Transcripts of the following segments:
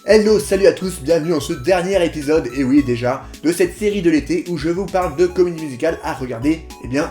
Hello, salut à tous, bienvenue dans ce dernier épisode, et oui déjà, de cette série de l'été où je vous parle de comédie musicale à regarder,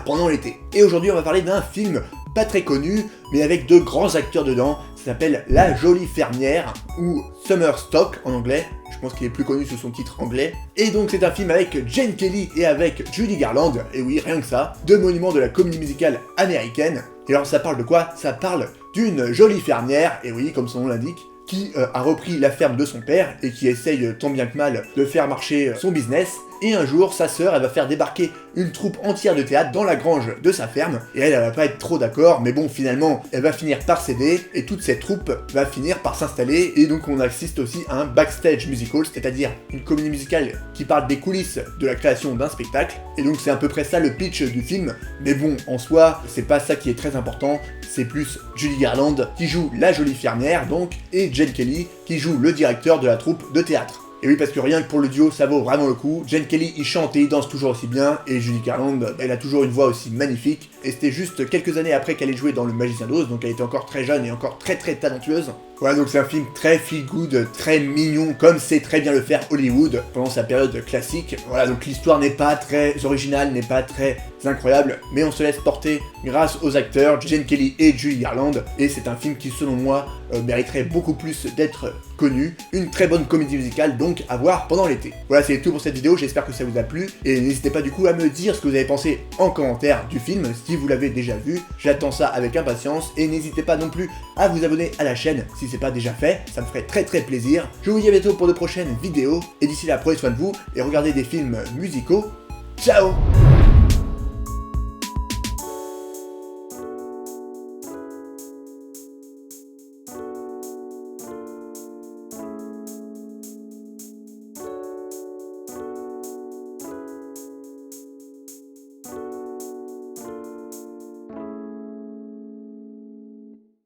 pendant l'été. Et aujourd'hui on va parler d'un film pas très connu, mais avec de grands acteurs dedans, ça s'appelle La Jolie Fermière, ou Summer Stock en anglais, je pense qu'il est plus connu sous son titre anglais. Et donc c'est un film avec Gene Kelly et avec Judy Garland, et oui, rien que ça, deux monuments de la comédie musicale américaine. Et alors ça parle de quoi? Ça parle d'une jolie fermière, et oui, comme son nom l'indique, qui a repris la ferme de son père et qui essaye tant bien que mal de faire marcher son business. Et un jour, sa sœur, elle va faire débarquer une troupe entière de théâtre dans la grange de sa ferme, et elle va pas être trop d'accord, mais bon, finalement, elle va finir par céder, et toute cette troupe va finir par s'installer, et donc on assiste aussi à un backstage musical, c'est-à-dire une comédie musicale qui parle des coulisses de la création d'un spectacle, et donc c'est à peu près ça le pitch du film, mais bon, en soi, c'est pas ça qui est très important, c'est plus Judy Garland qui joue la jolie fermière, donc, et Gene Kelly qui joue le directeur de la troupe de théâtre. Et oui, parce que rien que pour le duo, ça vaut vraiment le coup. Gene Kelly, il chante et il danse toujours aussi bien, et Judy Garland, elle a toujours une voix aussi magnifique. Et c'était juste quelques années après qu'elle ait joué dans Le Magicien d'Oz, donc elle était encore très jeune et encore très talentueuse. Voilà, donc c'est un film très feel good, très mignon, comme sait très bien le faire Hollywood pendant sa période classique. Voilà, donc l'histoire n'est pas très originale, n'est pas très incroyable, mais on se laisse porter grâce aux acteurs Gene Kelly et Judy Garland, et c'est un film qui, selon moi, mériterait beaucoup plus d'être connu. Une très bonne comédie musicale, donc à voir pendant l'été. Voilà, c'est tout pour cette vidéo, j'espère que ça vous a plu, et n'hésitez pas du coup à me dire ce que vous avez pensé en commentaire du film, si vous l'avez déjà vu. J'attends ça avec impatience, et n'hésitez pas non plus à vous abonner à la chaîne si c'est pas déjà fait, ça me ferait très plaisir. Je vous dis à bientôt pour de prochaines vidéos, et d'ici là, prenez soin de vous, et regardez des films musicaux. Ciao!